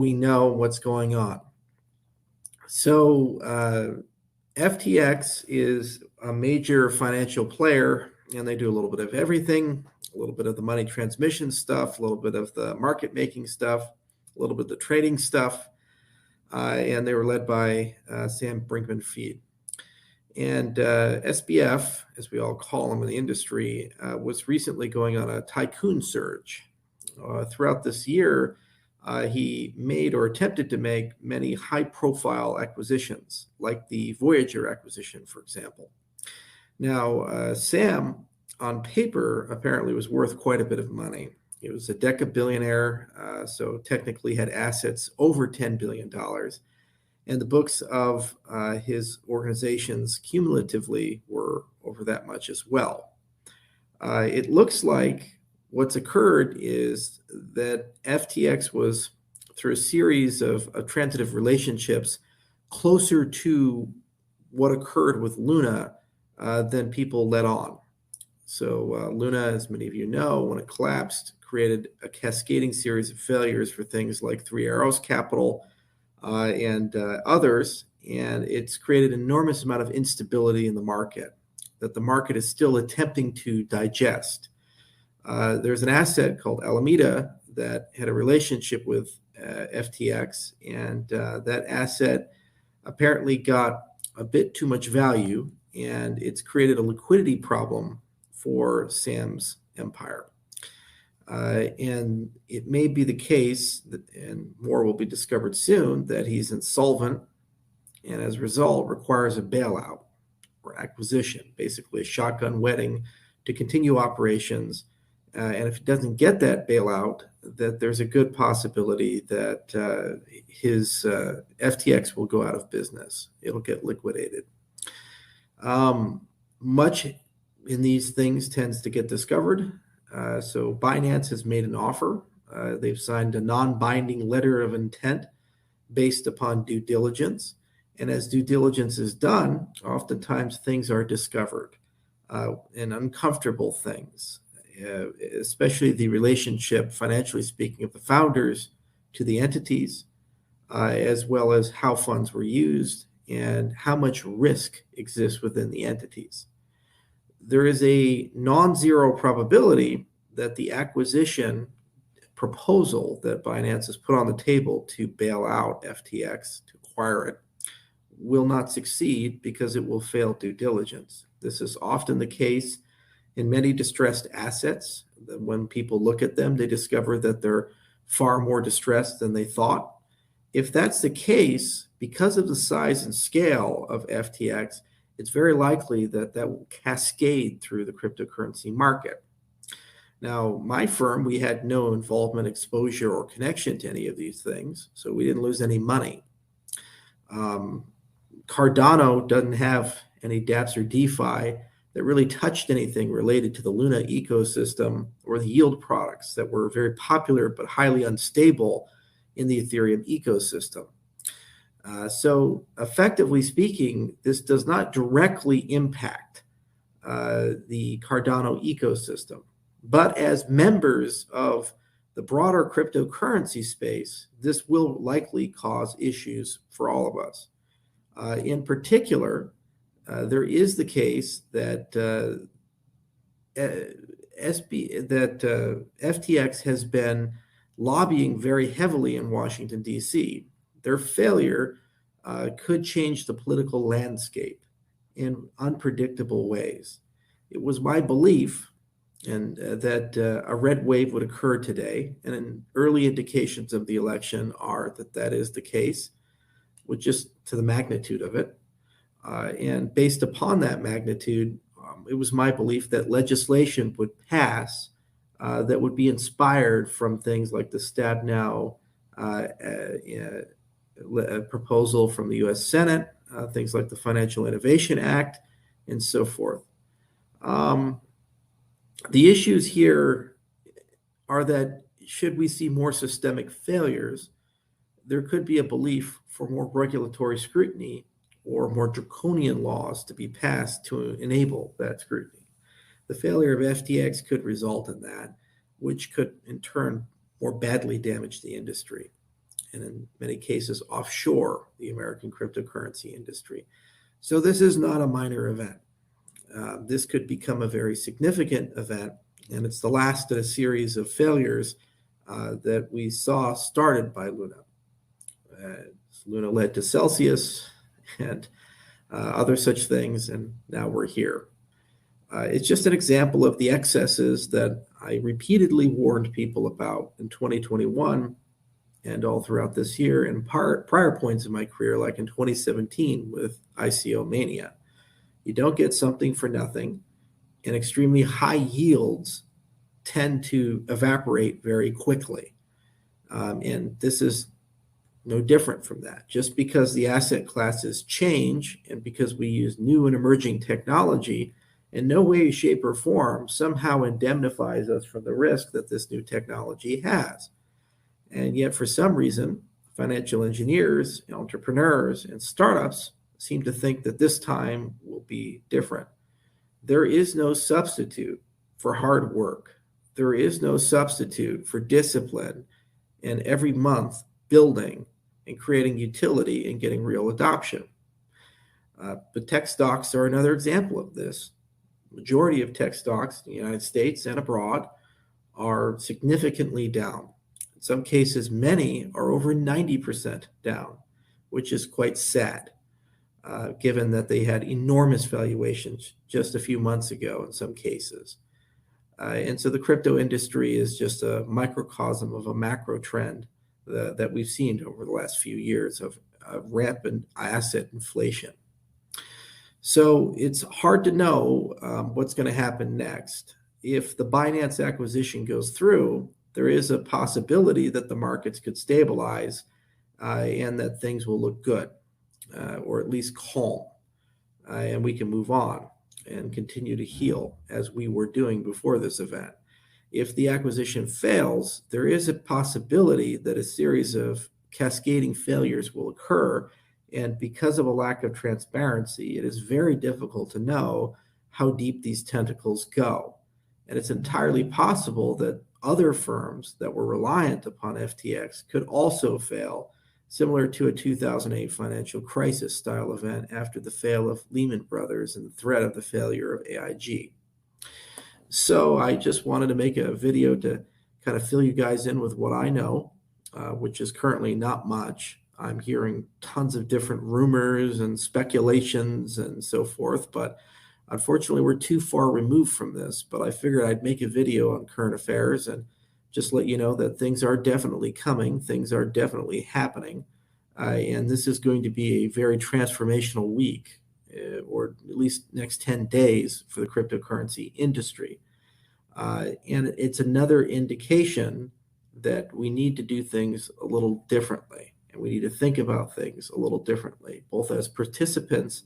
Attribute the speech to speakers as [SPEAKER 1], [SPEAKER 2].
[SPEAKER 1] we know what's going on. So FTX is a major financial player, and they do a little bit of everything, a little bit of the money transmission stuff, a little bit of the market making stuff, a little bit of the trading stuff, and they were led by Sam Brinkman-Fried. And SBF, as we all call him in the industry, was recently going on a tycoon surge. Throughout this year, he made or attempted to make many high-profile acquisitions, like the Voyager acquisition, for example. Now, Sam, on paper, apparently was worth quite a bit of money. He was a decabillionaire, so technically had assets over $10 billion. And the books of his organizations cumulatively were over that much as well. It looks like what's occurred is that FTX was, through a series of transitive relationships, closer to what occurred with Luna than people let on. So Luna, as many of you know, when it collapsed, created a cascading series of failures for things like Three Arrows Capital and others, and it's created an enormous amount of instability in the market that the market is still attempting to digest. There's an asset called Alameda that had a relationship with FTX, and that asset apparently got a bit too much value, and it's created a liquidity problem for Sam's empire. And it may be the case, that, and more will be discovered soon, that he's insolvent and as a result requires a bailout or acquisition, basically a shotgun wedding to continue operations. And if he doesn't get that bailout, that there's a good possibility that his FTX will go out of business. It'll get liquidated. Much in these things tends to get discovered. So Binance has made an offer. They've signed a non-binding letter of intent based upon due diligence. And as due diligence is done, oftentimes things are discovered, and uncomfortable things, especially the relationship, financially speaking, of the founders to the entities, as well as how funds were used and how much risk exists within the entities. There is a non-zero probability that the acquisition proposal that Binance has put on the table to bail out FTX, to acquire it, will not succeed because it will fail due diligence. This is often the case in many distressed assets. When people look at them, they discover that they're far more distressed than they thought. If that's the case, because of the size and scale of FTX, it's very likely that that will cascade through the cryptocurrency market. Now, my firm, we had no involvement, exposure, or connection to any of these things, so we didn't lose any money. Cardano doesn't have any dApps or DeFi that really touched anything related to the Luna ecosystem or the yield products that were very popular but highly unstable in the Ethereum ecosystem. So effectively speaking, this does not directly impact the Cardano ecosystem. But as members of the broader cryptocurrency space, this will likely cause issues for all of us. In particular, there is the case that FTX has been lobbying very heavily in Washington, D.C. Their failure could change the political landscape in unpredictable ways. It was my belief that a red wave would occur today, and early indications of the election are that that is the case, with just to the magnitude of it. And based upon that magnitude, it was my belief that legislation would pass that would be inspired from things like the Stab Now proposal from the U.S. Senate, things like the Financial Innovation Act, and so forth. The issues here are that should we see more systemic failures, there could be a belief for more regulatory scrutiny or more draconian laws to be passed to enable that scrutiny. The failure of FTX could result in that, which could in turn more badly damage the industry. and in many cases offshore the American cryptocurrency industry. So this is not a minor event. This could become a very significant event, and it's the last in a series of failures that we saw started by Luna. Luna led to Celsius and other such things, and now we're here. It's just an example of the excesses that I repeatedly warned people about in 2021 and all throughout this year and prior points in my career, like in 2017 with ICO mania. You don't get something for nothing, and extremely high yields tend to evaporate very quickly. And this is no different from that. Just because the asset classes change and because we use new and emerging technology, in no way, shape, or form somehow indemnifies us from the risk that this new technology has. And yet, for some reason, financial engineers, entrepreneurs, and startups seem to think that this time will be different. There is no substitute for hard work. There is no substitute for discipline and every month building and creating utility and getting real adoption. But tech stocks are another example of this. Majority of tech stocks in the United States and abroad are significantly down. In some cases, many are over 90% down, which is quite sad, given that they had enormous valuations just a few months ago in some cases. And so the crypto industry is just a microcosm of a macro trend that we've seen over the last few years of rampant asset inflation. So it's hard to know what's going to happen next. If the Binance acquisition goes through, there is a possibility that the markets could stabilize and that things will look good, or at least calm, and we can move on and continue to heal as we were doing before this event. If the acquisition fails, there is a possibility that a series of cascading failures will occur. And because of a lack of transparency, it is very difficult to know how deep these tentacles go. And it's entirely possible that other firms that were reliant upon FTX could also fail, similar to a 2008 financial crisis style event after the fail of Lehman Brothers and the threat of the failure of AIG. So I just wanted to make a video to kind of fill you guys in with what I know, which is currently not much. I'm hearing tons of different rumors and speculations and so forth, but unfortunately we're too far removed from this. But I figured I'd make a video on current affairs and just let you know that things are definitely coming, things are definitely happening, and this is going to be a very transformational week, or at least next 10 days for the cryptocurrency industry. And it's another indication that we need to do things a little differently. And we need to think about things a little differently, both as participants